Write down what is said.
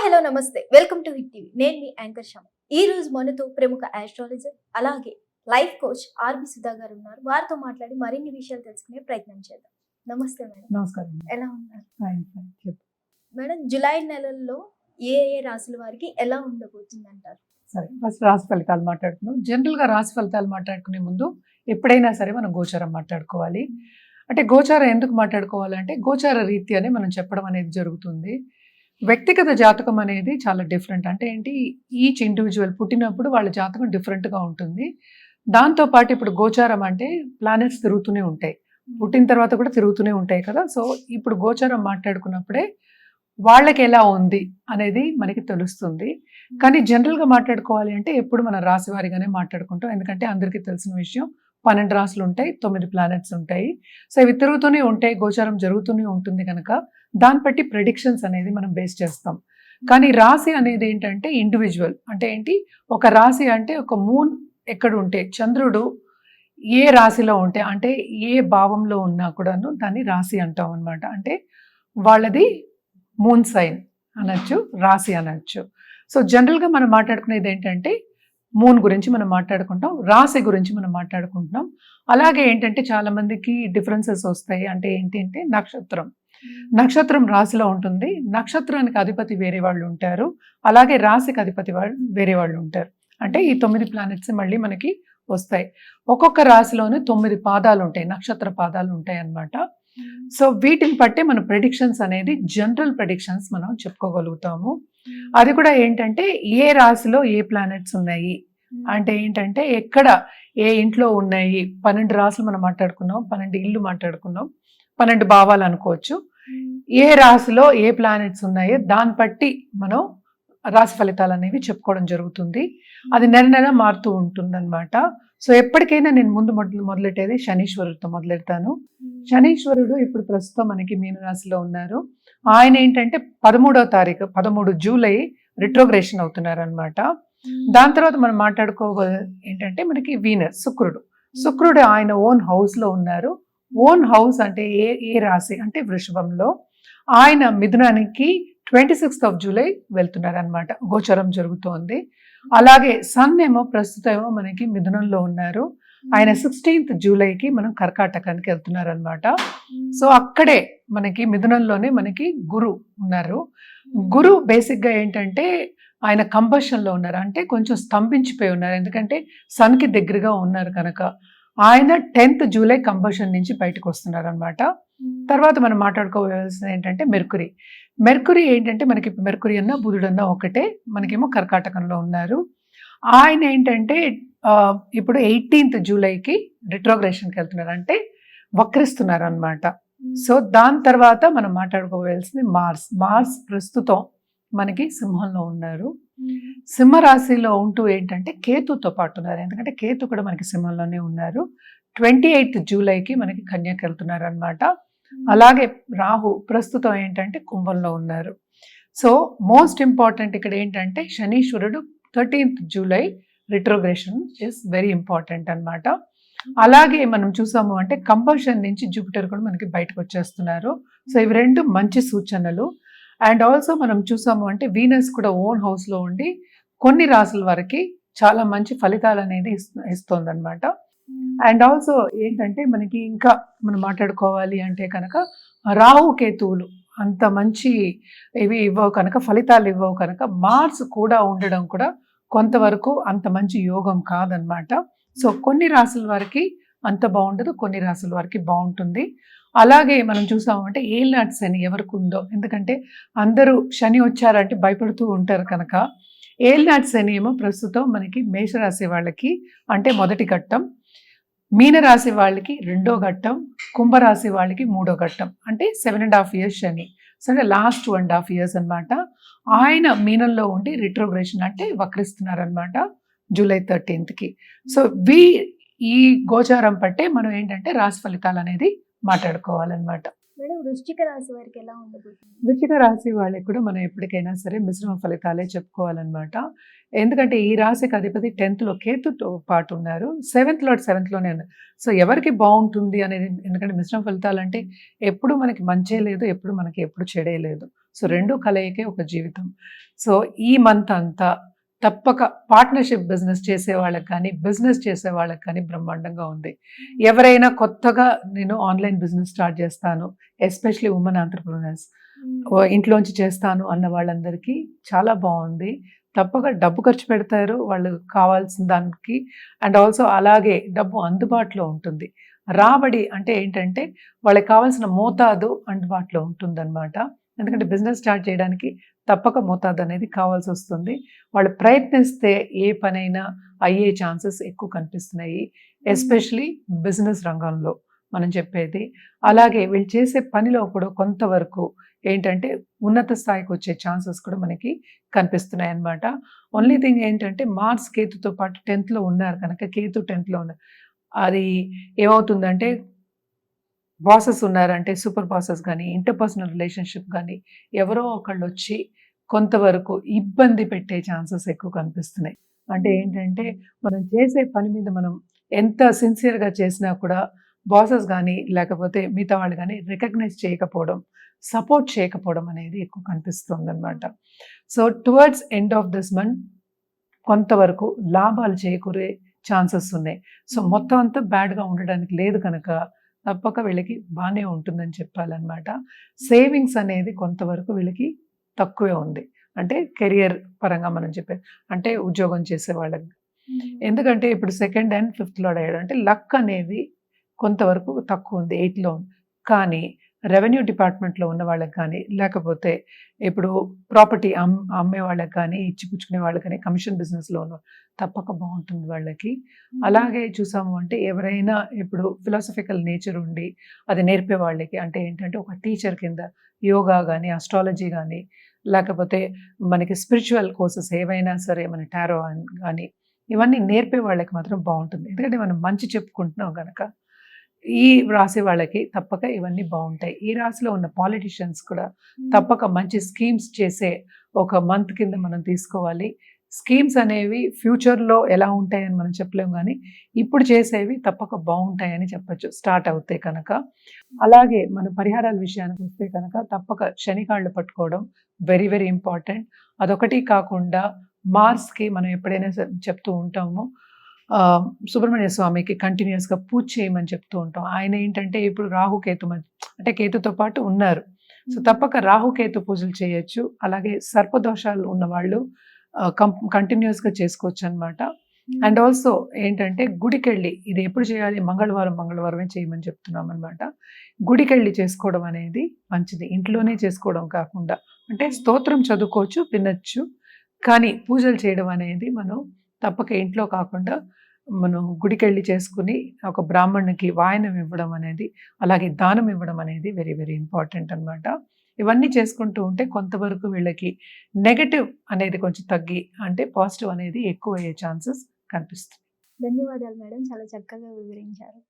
Hello నమస్తే welcome to hit TV. నేను మీ anchor శమ. ఈ రోజు మనతో ప్రముఖ ఆస్ట్రాలజర్ అలాగే లైఫ్ కోచ్ ఆర్బి సుధా గారు ఉన్నారు. వారితో మాట్లాడి మరిన్ని విషయాలు తెలుసుకునే ప్రయత్నం చేద్దాం. నమస్తే మేడం. నమస్కారం. ఎలా ఉన్నారు ఫైన్ ఫైన్ చెప్పు. మేడం? జూలై నెలల్లో ఏ ఏ రాశుల వారికి ఎలా ఉండబోతుంది అంటారు? సరే, ఫస్ట్ రాశి ఫలితాలు మాట్లాడుకుందాం. జనరల్గా రాశి ఫలితాలు మాట్లాడుకునే ముందు ఎప్పుడైనా సరే మనం గోచారం మాట్లాడుకోవాలి. అంటే గోచారం ఎందుకు మాట్లాడుకోవాలంటే గోచార రీత్యానే మనం చెప్పడం అనేది జరుగుతుంది. వ్యక్తిగత జాతకం అనేది చాలా డిఫరెంట్. అంటే ఏంటి, ఈచ్ ఇండివిజువల్ పుట్టినప్పుడు వాళ్ళ జాతకం డిఫరెంట్గా ఉంటుంది. దాంతోపాటు ఇప్పుడు గోచారం అంటే ప్లానెట్స్ తిరుగుతూనే ఉంటాయి, పుట్టిన తర్వాత కూడా తిరుగుతూనే ఉంటాయి కదా. సో ఇప్పుడు గోచారం మాట్లాడుకున్నప్పుడే వాళ్ళకి ఎలా ఉంది అనేది మనకి తెలుస్తుంది. కానీ జనరల్గా మాట్లాడుకోవాలి అంటే ఎప్పుడు మన రాశి వారిగానే మాట్లాడుకుంటాం. ఎందుకంటే అందరికీ తెలిసిన విషయం, 12 రాశులు ఉంటాయి, 9 ప్లానెట్స్ ఉంటాయి. సో ఇవి తిరుగుతూనే ఉంటాయి, గోచారం జరుగుతూనే ఉంటుంది కనుక దాన్ని బట్టి ప్రెడిక్షన్స్ అనేది మనం బేస్ చేస్తాం. కానీ రాశి అనేది ఏంటంటే ఇండివిజువల్. అంటే ఏంటి, ఒక రాశి అంటే ఒక మూన్ ఎక్కడ ఉంటే, చంద్రుడు ఏ రాశిలో ఉంటే, అంటే ఏ భావంలో ఉన్నా కూడాను దాన్ని రాశి అంటాం అనమాట. అంటే వాళ్ళది మూన్ సైన్ అనొచ్చు, రాశి అనొచ్చు. సో జనరల్గా మనం మాట్లాడుకునేది ఏంటంటే మూన్ గురించి మనం మాట్లాడుకుంటాం, రాశి గురించి మనం మాట్లాడుకుంటున్నాం. అలాగే ఏంటంటే చాలా మందికి డిఫరెన్సెస్ వస్తాయి. అంటే ఏంటి అంటే నక్షత్రం రాశిలో ఉంటుంది, నక్షత్రానికి అధిపతి వేరే వాళ్ళు ఉంటారు, అలాగే రాశికి అధిపతి వాళ్ళు వేరే వాళ్ళు ఉంటారు. అంటే ఈ 9 ప్లానెట్స్ మళ్ళీ మనకి వస్తాయి. ఒక్కొక్క రాశిలోనే 9 పాదాలు ఉంటాయి, నక్షత్ర పాదాలు ఉంటాయి అన్నమాట. సో వీటిని బట్టే మన ప్రెడిక్షన్స్ అనేది జనరల్ ప్రెడిక్షన్స్ మనం చెప్పుకోగలుగుతాము. అది కూడా ఏంటంటే ఏ రాశిలో ఏ ప్లానెట్స్ ఉన్నాయి, అంటే ఏంటంటే ఎక్కడ ఏ ఇంట్లో ఉన్నాయి. 12 రాశులు మనం మాట్లాడుకున్నాం, 12 ఇళ్ళు మాట్లాడుకున్నాం, 12 భావాలు అనుకోవచ్చు. ఏ రాశిలో ఏ ప్లానెట్స్ ఉన్నాయో దాన్ని బట్టి మనం రాశి ఫలితాలు అనేవి చెప్పుకోవడం జరుగుతుంది. అది నెల మారుతూ ఉంటుంది అనమాట. సో ఎప్పటికైనా నేను ముందు మొదలెట్టేది శనీశ్వరుడితో మొదలెడతాను. శనీశ్వరుడు ఇప్పుడు ప్రస్తుతం మనకి మీనరాశిలో ఉన్నారు. ఆయన ఏంటంటే 13వ తారీఖు 13 జూలై రిట్రోగ్రేషన్ అవుతున్నారు అనమాట. దాని తర్వాత మనం మాట్లాడుకోవాలి ఏంటంటే మనకి వీనస్, శుక్రుడు ఆయన ఓన్ హౌస్ లో ఉన్నారు. ఓన్ హౌస్ అంటే ఏ రాశి అంటే వృషభంలో. ఆయన మిథునానికి 26th జూలై వెళ్తున్నారు అనమాట, గోచరం జరుగుతోంది. అలాగే సన్ ఏమో ప్రస్తుతం ఏమో మనకి మిథునంలో ఉన్నారు. ఆయన 16th జూలైకి మనం కర్కాటకానికి వెళ్తున్నారు అనమాట. సో అక్కడే మనకి మిథునంలోనే మనకి గురు ఉన్నారు. గురు బేసిక్గా ఏంటంటే ఆయన కంబషన్లో ఉన్నారు, అంటే కొంచెం స్తంభించిపోయి ఉన్నారు. ఎందుకంటే సన్కి దగ్గరగా ఉన్నారు కనుక. ఆయన 10th జూలై కంబషన్ నుంచి బయటకు వస్తున్నారు అనమాట. తర్వాత మనం మాట్లాడుకోవాల్సింది ఏంటంటే మెర్కురీ ఏంటంటే మనకి మెర్కురీ అన్నా బుధుడన్నా ఒకటే, మనకేమో కర్కాటకంలో ఉన్నారు. ఆయన ఏంటంటే ఇప్పుడు 18th జూలైకి రిట్రోగ్రేషన్కి వెళ్తున్నారు, అంటే వక్రిస్తున్నారు అనమాట. సో దాని తర్వాత మనం మాట్లాడుకోవాల్సింది మార్స్ ప్రస్తుతం మనకి సింహంలో ఉన్నారు. సింహరాశిలో ఉంటూ ఏంటంటే కేతుతో పాటు ఉన్నారు, ఎందుకంటే కేతు కూడా మనకి సింహంలోనే ఉన్నారు. 28th జూలైకి మనకి కన్యకి వెళ్తున్నారు అనమాట. అలాగే రాహు ప్రస్తుతం ఏంటంటే కుంభంలో ఉన్నారు. సో మోస్ట్ ఇంపార్టెంట్ ఇక్కడ ఏంటంటే శనీశ్వరుడు 13th July retrogression is very important అనమాట. అలాగే మనం చూసాము అంటే కంబషన్ నుంచి జూపిటర్ కూడా మనకి బయటకు వచ్చేస్తున్నారు. సో ఇవి రెండు మంచి సూచనలు. అండ్ ఆల్సో మనం చూసాము అంటే వీనస్ కూడా ఓన్ హౌస్లో ఉండి కొన్ని రాసుల వరకు చాలా మంచి ఫలితాలు అనేది ఇస్తుంది అనమాట. అండ్ ఆల్సో ఏంటంటే మనకి ఇంకా మనం మాట్లాడుకోవాలి అంటే కనుక రాహు కేతువులు అంత మంచి ఇవి ఇవ్వవు కనుక, ఫలితాలు ఇవ్వవు కనుక, మార్స్ కూడా ఉండడం కూడా కొంతవరకు అంత మంచి యోగం కాదనమాట. సో కొన్ని రాసుల వారికి అంత బాగుండదు, కొన్ని రాసుల వారికి బాగుంటుంది. అలాగే మనం చూసామంటే ఏలినాటి శని ఎవరికి ఉందో, ఎందుకంటే అందరూ శని వచ్చారంటే భయపడుతూ ఉంటారు కనుక. ఏలినాటి శని ఏమో ప్రస్తుతం మనకి మేషరాశి వాళ్ళకి అంటే మొదటి ఘట్టం, మీనరాశి వాళ్ళకి 2వ ఘట్టం, కుంభరాశి వాళ్ళకి 3వ ఘట్టం, అంటే 7.5 years శని. సో అంటే లాస్ట్ 2.5 years అనమాట. ఆయన మీనంలో ఉండి రిట్రోగ్రేషన్ అంటే వక్రిస్తున్నారు అనమాట జూలై 13th. సో ఈ గోచారం పట్టే మనం ఏంటంటే రాశి ఫలితాలు అనేది మాట్లాడుకోవాలన్నమాట. మేడం, వృశ్చిక రాశి వారికి ఎలా ఉండబోతుంది? వృశ్చిక రాశి వాళ్ళకి కూడా మనం ఎప్పటికైనా సరే మిశ్రమ ఫలితాలే చెప్పుకోవాలన్నమాట. ఎందుకంటే ఈ రాశికి అధిపతి 10th కేతుతో పాటు ఉన్నారు, 7th లోనే ఉన్నారు. సో ఎవరికి బాగుంటుంది అనేది, ఎందుకంటే మిశ్రమ ఫలితాలు అంటే ఎప్పుడు మనకి మంచే లేదు, ఎప్పుడు చెడే లేదు. సో రెండు కలయికే ఒక జీవితం. సో ఈ మంత్ అంతా తప్పక పార్ట్నర్షిప్ బిజినెస్ చేసే వాళ్ళకి కానీ బిజినెస్ చేసే వాళ్ళకి కానీ బ్రహ్మాండంగా ఉంది. ఎవరైనా కొత్తగా నేను ఆన్లైన్ బిజినెస్ స్టార్ట్ చేస్తాను, ఎస్పెషలీ ఉమెన్ ఆంటర్ప్రినర్స్, ఇంట్లోంచి చేస్తాను అన్న వాళ్ళందరికీ చాలా బాగుంది. తప్పక డబ్బు ఖర్చు పెడతారు వాళ్ళు కావాల్సిన దానికి, అండ్ ఆల్సో అలాగే డబ్బు అందుబాటులో ఉంటుంది. రాబడి అంటే ఏంటంటే వాళ్ళకి కావాల్సిన మోతాదు అందుబాటులో ఉంటుందన్నమాట. ఎందుకంటే బిజినెస్ స్టార్ట్ చేయడానికి తప్పక మోతాదు అనేది కావాల్సి వస్తుంది. వాళ్ళు ప్రయత్నిస్తే ఏ పనైనా అయ్యే ఛాన్సెస్ ఎక్కువ కనిపిస్తున్నాయి, ఎస్పెషలీ బిజినెస్ రంగంలో మనం చెప్పేది. అలాగే వీళ్ళు చేసే పనిలో కూడా కొంతవరకు ఏంటంటే ఉన్నత స్థాయికి వచ్చే ఛాన్సెస్ కూడా మనకి కనిపిస్తున్నాయి అన్నమాట. ఓన్లీ థింగ్ ఏంటంటే మార్స్ కేతుతో పాటు 10th ఉన్నారు కనుక, కేతు 10th ఉన్నారు, అది ఏమవుతుందంటే బాసెస్ ఉన్నారంటే సూపర్ బాసెస్ కానీ ఇంటర్పర్సనల్ రిలేషన్షిప్ కానీ ఎవరో ఒకళ్ళు వచ్చి కొంతవరకు ఇబ్బంది పెట్టే ఛాన్సెస్ ఎక్కువ కనిపిస్తున్నాయి. అంటే ఏంటంటే మనం చేసే పని మీద మనం ఎంత సిన్సియర్గా చేసినా కూడా బాసెస్ కానీ లేకపోతే మిగతా వాళ్ళు కానీ రికగ్నైజ్ చేయకపోవడం, సపోర్ట్ చేయకపోవడం అనేది ఎక్కువ కనిపిస్తుంది అనమాట. So towards end of this month కొంతవరకు లాభాలు చేకూరే ఛాన్సెస్ ఉన్నాయి. సో మొత్తం అంతా బ్యాడ్గా ఉండడానికి లేదు కనుక తప్పక వీళ్ళకి బాగానే ఉంటుందని చెప్పాలన్నమాట. సేవింగ్స్ అనేది కొంతవరకు వీళ్ళకి తక్కువే ఉంది, అంటే కెరియర్ పరంగా మనం చెప్పేది, అంటే ఉద్యోగం చేసే వాళ్ళకి. ఎందుకంటే ఇప్పుడు 2nd and 5th లార్డ్ అయ్యాడు, అంటే లక్ అనేది కొంతవరకు తక్కువ ఉంది, 8లో ఉంది. కానీ రెవెన్యూ డిపార్ట్మెంట్లో ఉన్న వాళ్ళకి కానీ లేకపోతే ఇప్పుడు ప్రాపర్టీ అమ్మే వాళ్ళకి కానీ ఇచ్చిపుచ్చుకునే వాళ్ళకి కానీ కమిషన్ బిజినెస్లో ఉన్న తప్పక బాగుంటుంది వాళ్ళకి. అలాగే చూసాము అంటే ఎవరైనా ఇప్పుడు ఫిలాసఫికల్ నేచర్ ఉండి అది నేర్పే వాళ్ళకి, అంటే ఏంటంటే ఒక టీచర్ కింద యోగా కానీ అస్ట్రాలజీ కానీ లేకపోతే మనకి స్పిరిచువల్ కోర్సెస్ ఏవైనా సరే, మన టారో కానీ ఇవన్నీ నేర్పే వాళ్ళకి మాత్రం బాగుంటుంది. ఎందుకంటే మనం మంచి చెప్పుకుంటున్నాం కనుక ఈ రాశి వాళ్ళకి తప్పక ఇవన్నీ బాగుంటాయి. ఈ రాశిలో ఉన్న పాలిటిషియన్స్ కూడా తప్పక మంచి స్కీమ్స్ చేసే ఒక మంత్ కింద మనం తీసుకోవాలి. స్కీమ్స్ అనేవి ఫ్యూచర్లో ఎలా ఉంటాయని మనం చెప్పలేము, కానీ ఇప్పుడు చేసేవి తప్పక బాగుంటాయని చెప్పచ్చు స్టార్ట్ అవుతాయి కనుక. అలాగే మన పరిహారాల విషయానికి వస్తే కనుక తప్పక శనికాళ్ళు పట్టుకోవడం వెరీ వెరీ ఇంపార్టెంట్. అదొకటి కాకుండా మార్స్కి మనం ఎప్పుడైనా చెప్తూ ఉంటాము, సుబ్రహ్మణ్య స్వామికి కంటిన్యూస్గా పూజ చేయమని చెప్తూ ఉంటాం. ఆయన ఏంటంటే ఇప్పుడు రాహుకేతు అంటే కేతుతో పాటు ఉన్నారు, సో తప్పక రాహుకేతు పూజలు చేయొచ్చు. అలాగే సర్పదోషాలు ఉన్నవాళ్ళు కంటిన్యూస్గా చేసుకోవచ్చు అనమాట. అండ్ ఆల్సో ఏంటంటే గుడికెళ్ళి, ఇది ఎప్పుడు చేయాలి, మంగళవారమే చేయమని చెప్తున్నాం అనమాట. గుడికెళ్ళి చేసుకోవడం అనేది మంచిది, ఇంట్లోనే చేసుకోవడం కాకుండా. అంటే స్తోత్రం చదువుకోవచ్చు, వినొచ్చు, కానీ పూజలు చేయడం అనేది మనం తప్పక ఇంట్లో కాకుండా మనం గుడికెళ్ళి చేసుకుని ఒక బ్రాహ్మణునికి వాయనం ఇవ్వడం అనేది, అలాగే దానం ఇవ్వడం అనేది వెరీ వెరీ ఇంపార్టెంట్ అనమాట. ఇవన్నీ చేసుకుంటూ ఉంటే కొంతవరకు వీళ్ళకి నెగటివ్ అనేది కొంచెం తగ్గి, అంటే పాజిటివ్ అనేది ఎక్కువ అయ్యే ఛాన్సెస్ కనిపిస్తుంది. ధన్యవాదాలు మేడం, చాలా చక్కగా వివరించారు.